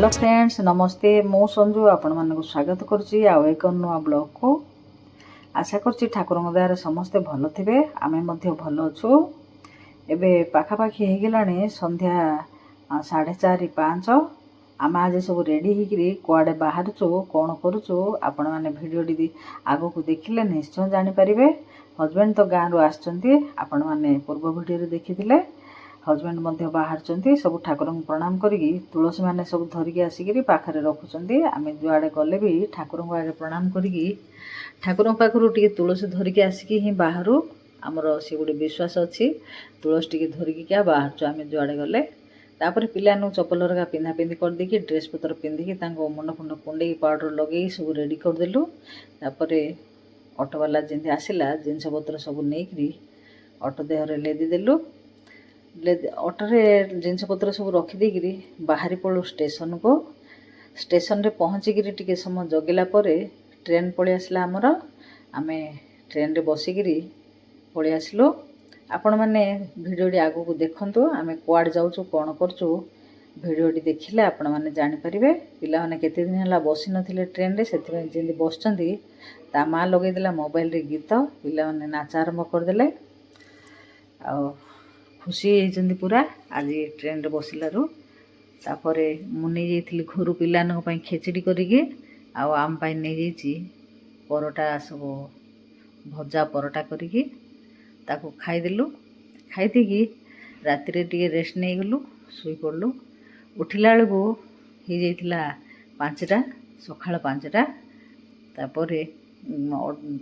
Hello friends नमस्ते मो संजू आपण मानक स्वागत करुच्ची आउ एक नुआ ब्लॉग को आशा करुच्ची ठाकुर दयारे समस्ते भल थे आमे मध्य भल अच्छु एबे पाखापाखी हो गलानी संध्या 4:30-5 आम आज सब रेडी होकरी कुआडे बाहरचु कौन करुचु आपण मैंने भिडियोटी आग को देखिले निश्चय जानीपारे। हजबैंड तो गाँव रू आसचंती आपण मैंने पूर्व भिडियो देखी हजबैंड मध्य बाहर सब ठाकुर प्रणाम करी तुलसी मैंने सब धरिकी आसिक पाखे रखुच्च आम जुआड़े गले भी ठाकुर आगे प्रणाम करी ठाकुर पाखु टे तुलसी धरिकी आसिक ही बाहर आमर सी गोटे विश्वास अच्छी तुलसी टी धरिकी क्या बाहर आम जुआड़े गले तापर पिलानु चपल रगा पिंधा पिंधि करदेकी ड्रेस पतर पिंधिकी मुंड फुंड कुंडे पाउडर लगे सब रेडी करदेलु। तापर ऑटो वाला जमी आसला जिनस पतर सब नहीं ऑटो देहरे लेदीदेलु ऑटोरे जिनस पत्र सब रखिदेकरी बाहरी पड़ू स्टेशन को स्टेशन रे पहुँचिक टे समय जगिला ट्रेन पलि आसला आमर आम ट्रेन रे बसिकी पलि आसलु। आपण मैंने भिडियोटी आग को देखु आम कुआड़ जाऊँ कौन करचु भिडियोटी देखिले आपण मैंने जानीपारे। पिला माने केते दिन है बसी नथिले ट्रेन रे सेथिबे जेंति बसचंती ता माँ लगेदेला मोबाइल रे गीत पिला माने नाच आरंभ करदेले आ खुशी होती पूरा आज ट्रेन रे बसिलारू। तापर मुझे जाइली घर पाई खेचड़ी करिकी आम पाई नहीं जाइए परोटा सब भजा परोटा करिकी ताको खाईदेलु। खाई राति टे रेस्ट नहीं गलु शुई पड़लु। उठिला बेलू हो जाइला 5टा सकाळ 5टा। तापर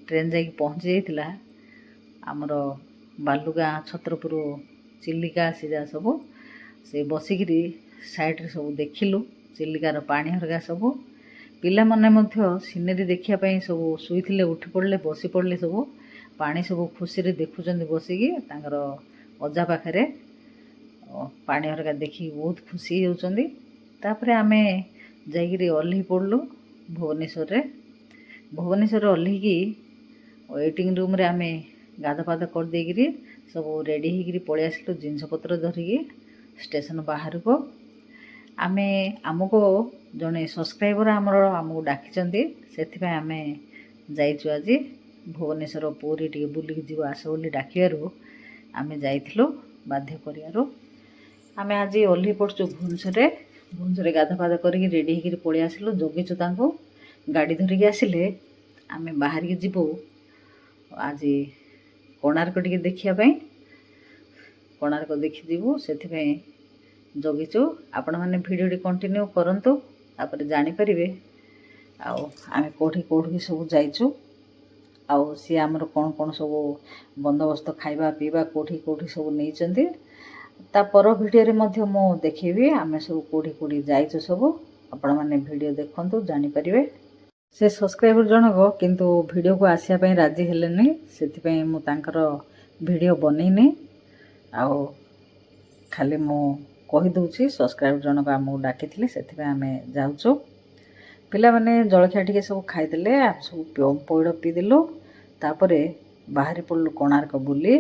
ट्रेन जा पहुँची जाइला आमर बालुगाँ छत्रपुर चिलिका सीजा सब से बसिकी साइड सब देखिलु चिलिकार पानी हरगा सब पिला माने मध्य सीनेरी देखापी सब शुईले उठी पड़े बसी पड़े सब पानी सब खुशी देखुं बसिकी तांकर अजा पाखे पानी हरका देखी बहुत खुशी होउचंदी। तापर आमे जाइरी ओल्ही पड़लु भुवनेश्वर ओल्हीकी वेटिंग रूम रे आमे गाधपाध कर देकरी सब रेडी होकरी पलि आसलु जिनस पत्र धरिकी स्टेशन बाहर को। आमे आमको जड़े सब्सक्राइबर आमको डाकिचंती से आम जाइचु आज भुवनेश्वर पूरी टे बुलिक जीव आस बोली डाकिबारु आमे जाइथिलु बाध्य करियारु। आमे आज ओल्ही पड़चु भुवनेश्वर गाधपाध करिकी रेडी होकरी पलि आसलु जगिचु तांको गाड़ी धरिकी आसिले आमे बाहर की जीवु आज कोणार्क टिके देखिया कोणार्क देखी जीवु से जगिचु। आपण मैंने भिडियोटी कंटिन्यू करंतु तापर जानीपारे आम कौटी कौटी सब जाइचु आउ सी आमर कौन कौन सब बंदोबस्त खाइबा पीवा कौटी कौटी सब नहीं तापर भिडियो मध्य मो देखेबी आम सब कौटी कौटी जाइचु सब आपण मैंने भिडियो देखंतु जानीपारे। से सब्सक्राइबर जनक किंतु वीडियो को आसिया राजी हेलेनी से मु तांकर वीडियो बनईनी आउ खाली मु कही दूची सब्सक्राइबर जनक आमको डाकी से आम जाऊँ पिला माने जलखिया टिके सब खाईदेले आम सब पौड़ पीदेलु तापर बाहरी पड़लु कोणार्क बुली।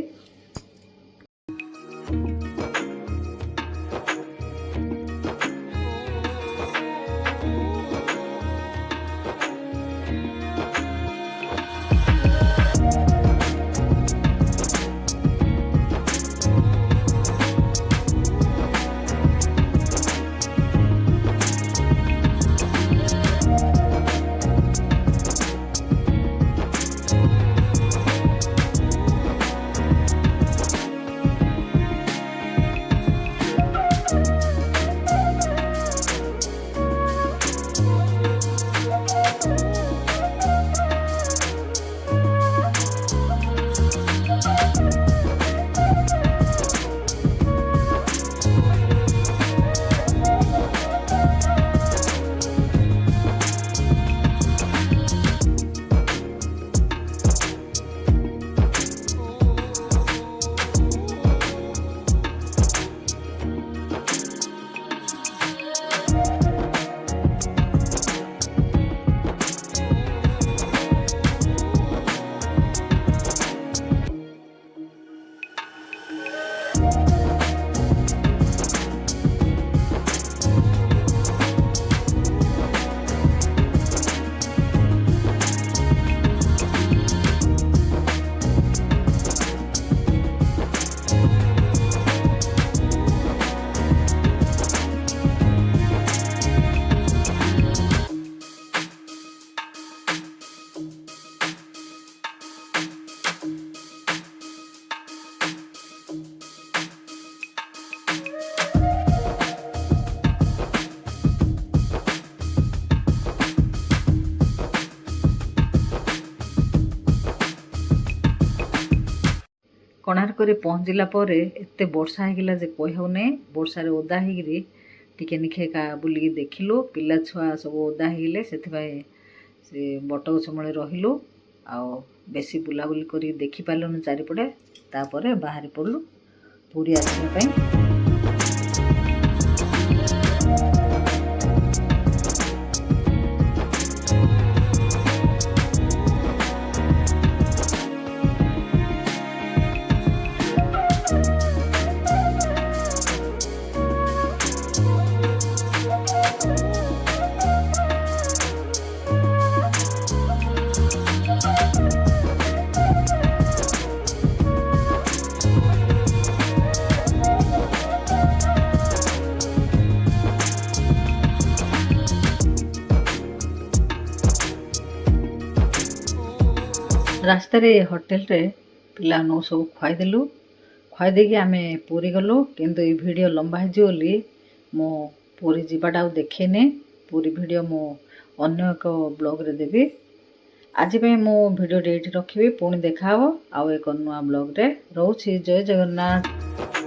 କୋଣାର୍କରେ ପହଞ୍ଚିଲା ପରେ ଏତେ ବର୍ଷା ହେଇଗଲା ଯେ କହି ହେଉନି। ବର୍ଷାରେ ଓଦା ହେଇକିରି ଟିକେ ନିଖେ ଏକା ବୁଲିକି ଦେଖିଲୁ। ପିଲା ଛୁଆ ସବୁ ଓଦା ହେଇଗଲେ, ସେଥିପାଇଁ ସେ ବଟଗଛ ମୂଳେ ରହିଲୁ। ଆଉ ବେଶୀ ବୁଲାବୁଲି କରିକି ଦେଖିପାରିଲୁନି ଚାରିପଟେ। ତାପରେ ବାହାରି ପଡ଼ିଲୁ ପୁରୀ ଆସିବା ପାଇଁ। ରାସ୍ତାରେ ହୋଟେଲରେ ପିଲାମାନଙ୍କୁ ସବୁ ଖୁଆଇଦେଲୁ। ଖୁଆଇ ଦେଇକି ଆମେ ପୁରୀ ଗଲୁ। କିନ୍ତୁ ଏଇ ଭିଡ଼ିଓ ଲମ୍ବା ହେଇଯିବ ବୋଲି ମୁଁ ପୁରୀ ଯିବାଟା ଆଉ ଦେଖେଇନି। ପୁରୀ ଭିଡ଼ିଓ ମୁଁ ଅନ୍ୟ ଏକ ବ୍ଲଗ୍ରେ ଦେବି। ଆଜି ପାଇଁ ମୁଁ ଭିଡ଼ିଓଟି ଏଇଠି ରଖିବି। ପୁଣି ଦେଖା ହେବ ଆଉ ଏକ ନୂଆ ବ୍ଲଗ୍ରେ। ରହୁଛି। ଜୟ ଜଗନ୍ନାଥ।